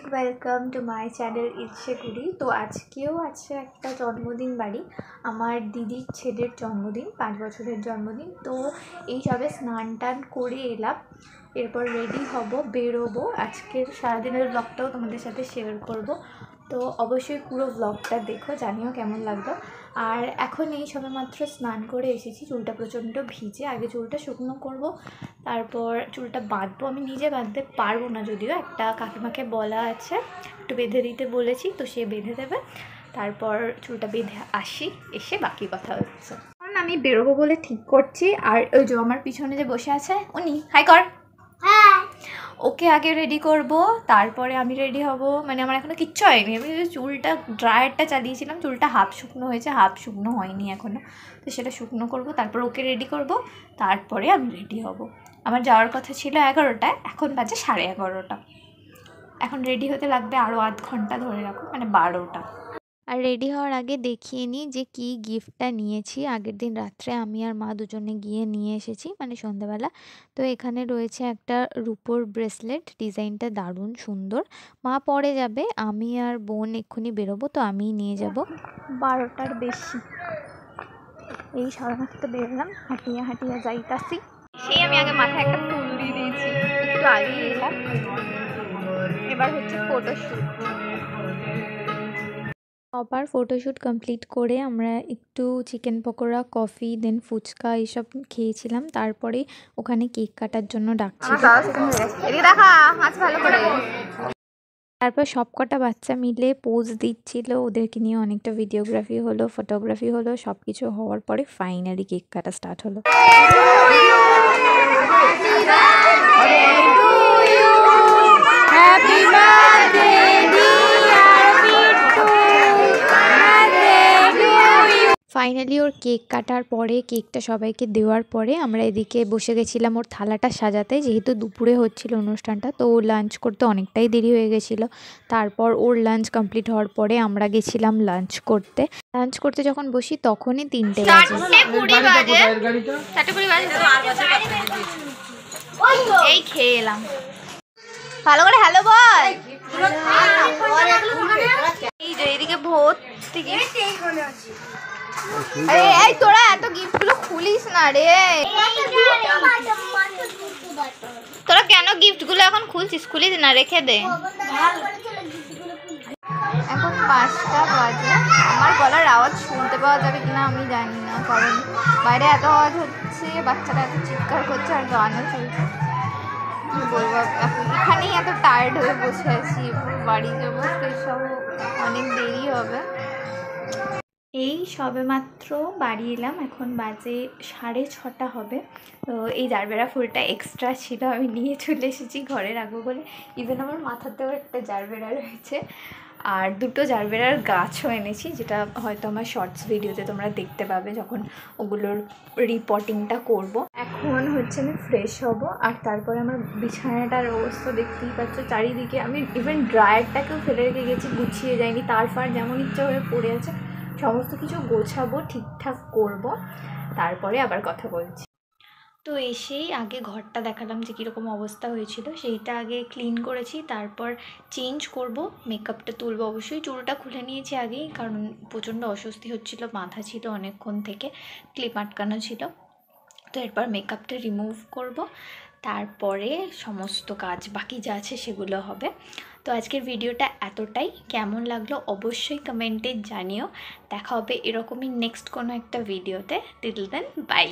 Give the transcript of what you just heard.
Big welcome to my channel ইচ্ছে কুড়ি। তো আজকেও আছে একটা জন্মদিন বাড়ি, আমার দিদির ছেলের জন্মদিন, 5 বছরের জন্মদিন। তো এই সবে স্নান টান করে এলাম, এরপর রেডি হব, বেরোবো। আজকের সারাদিনের ব্লগটাও তোমাদের সাথে শেয়ার করব, তো অবশ্যই পুরো ব্লগটা দেখো, জানিও কেমন লাগলো। আর এখন এই সবে মাত্র স্নান করে এসেছি, চুলটা প্রচণ্ড ভিজে। আগে চুলটা শুকনো করব, তারপর চুলটা বাঁধবো। আমি নিজে বাঁধতে পারবো না, যদিও একটা কাকিমাকে বলা আছে, একটু বেঁধে দিতে বলেছি, তো সে বেঁধে দেবে। তারপর চুলটা বেঁধে আসি, এসে বাকি কথা হচ্ছে। কারণ আমি বেরোবো বলে ঠিক করছি। আর ওই যে আমার পিছনে যে বসে আছে উনি, হাই কর। ওকে আগে রেডি করব, তারপরে আমি রেডি হব। মানে আমার এখনও কিচ্ছু হয়নি, আমি চুলটা ড্রায়ারটা চালিয়েছিলাম, চুলটা হাফ শুকনো হয়েছে, হাফ শুকনো হয়নি এখনও। তো সেটা শুকনো করব, তারপর ওকে রেডি করব, তারপরে আমি রেডি হব। আমার যাওয়ার কথা ছিল 11টায়, এখন বাজে 11:30। এখন রেডি হতে লাগবে আরও আধ ঘন্টা, ধরে রাখো মানে 12টা। আর রেডি হওয়ার আগে দেখিয়ে নিই যে কি গিফটটা নিয়েছি। আগের দিন রাত্রে আমি আর মা দুজনে গিয়ে নিয়ে এসেছি, মানে সন্ধ্যাবেলা। তো এখানে রয়েছে একটা রূপোর ব্রেসলেট, ডিজাইনটা দারুণ সুন্দর। মা পরে যাবে, আমি আর বোন এক্ষুনি বেরোবো, তো আমিই নিয়ে যাব। 12টার বেশি এই সাধারণত বেরোলাম, হাঁটিয়ে হাঁটিয়ে যাইতাছি। সেই আমি আগে মাথায় একটা ফুল দিয়ে দিয়েছি, একটু আগে এলাম। এবার হচ্ছে ফটোশ্যুট। সবার ফটোশ্যুট কমপ্লিট করে আমরা একটু চিকেন পকোড়া, কফি, দেন ফুচকা এইসব খেয়েছিলাম। তারপরে ওখানে কেক কাটার জন্য ডাকছিল। তারপর সবকটা বাচ্চা মিলে পোজ দিচ্ছিল, ওদেরকে নিয়ে অনেকটা ভিডিওগ্রাফি হলো, ফটোগ্রাফি হলো। সব কিছু হওয়ার পরে ফাইনালি কেক কাটা স্টার্ট হলো। ফাইনালি ওর কেক কাটার পরে, কেকটা সবাইকে দেওয়ার পরে আমরা এদিকে বসে গেছিলাম ওর থালাটা সাজাতে, যেহেতু দুপুরে হচ্ছিল অনুষ্ঠানটা। তো ও লাঞ্চ করতে অনেকটাই দেরি হয়ে গেছিলো। তারপর ওর লাঞ্চ কমপ্লিট হওয়ার পরে আমরা গেছিলাম লাঞ্চ করতে। লাঞ্চ করতে যখন বসি তখনই 3টে বাজে। এই খেয়ে এলাম, ভালো করে হ্যালো বল। এই যে এদিকে ভর্তি গিফট। আরে এই তোরা এত গিফটগুলো খুলিস না রে, তোরা কেন গিফটগুলো এখন খুলছিস? খুলিস না, রেখে দে। এখন 5টা বাজে, আমার গলার আওয়াজ শুনতে পাওয়া যাবে কিনা আমি জানি না, কারণ বাইরে এত আওয়াজ হচ্ছে, বাচ্চারা এত চিৎকার করছে আর গানও চলছে। কি বলবো, এখানেই এত টায়ার্ড হয়ে বসে আছি, বাড়ি যাবো, ফ্রেশ হবো, অনেক দেরি হবে। এই সবে মাত্র বাড়ি এলাম, এখন বাজে 6:30 হবে। তো এই জারবেরা ফুলটা এক্সট্রা ছিল, আমি নিয়ে চলে এসেছি ঘরে রাখবো বলে। ইভেন আমার মাথাতেও একটা জারবেরা রয়েছে, আর 2টো জারবেরার গাছও এনেছি, যেটা হয়তো আমার শর্টস ভিডিওতে তোমরা দেখতে পাবে যখন ওগুলোর রিপোর্টিংটা করব। এখন হচ্ছে আমি ফ্রেশ হব, আর তারপরে আমার বিছানাটার অবস্থা দেখতেই পাচ্ছ, চারিদিকে আমি ইভেন ড্রায়ারটাকেও ফেলে রেখে গেছি, গুছিয়ে যায়নি, তার ফার যেমন ইচ্ছা হয়ে পড়ে আছে। সমস্ত কিছু গোছাবো, ঠিকঠাক করব, তারপরে আবার কথা বলছি। তো এসেই আগে ঘরটা দেখালাম যে কীরকম অবস্থা হয়েছিল, সেইটা আগে ক্লিন করেছি, তারপর চেঞ্জ করব, মেকআপটা তুলবো। অবশ্যই চুলটা খুলে নিয়েছি আগেই, কারণ প্রচণ্ড অস্বস্তি হচ্ছিল, বাঁধা ছিল অনেকক্ষণ থেকে, ক্লিপ আটকানো ছিল। তো এরপর মেকআপটা রিমুভ করব, তারপরে সমস্ত কাজ বাকি যা আছে সেগুলো হবে। তো আজকের ভিডিওটা এতটাই, কেমন লাগলো অবশ্যই কমেন্টে জানিও। দেখা হবে এরকমই নেক্সট কোনো একটা ভিডিওতে। Till then by.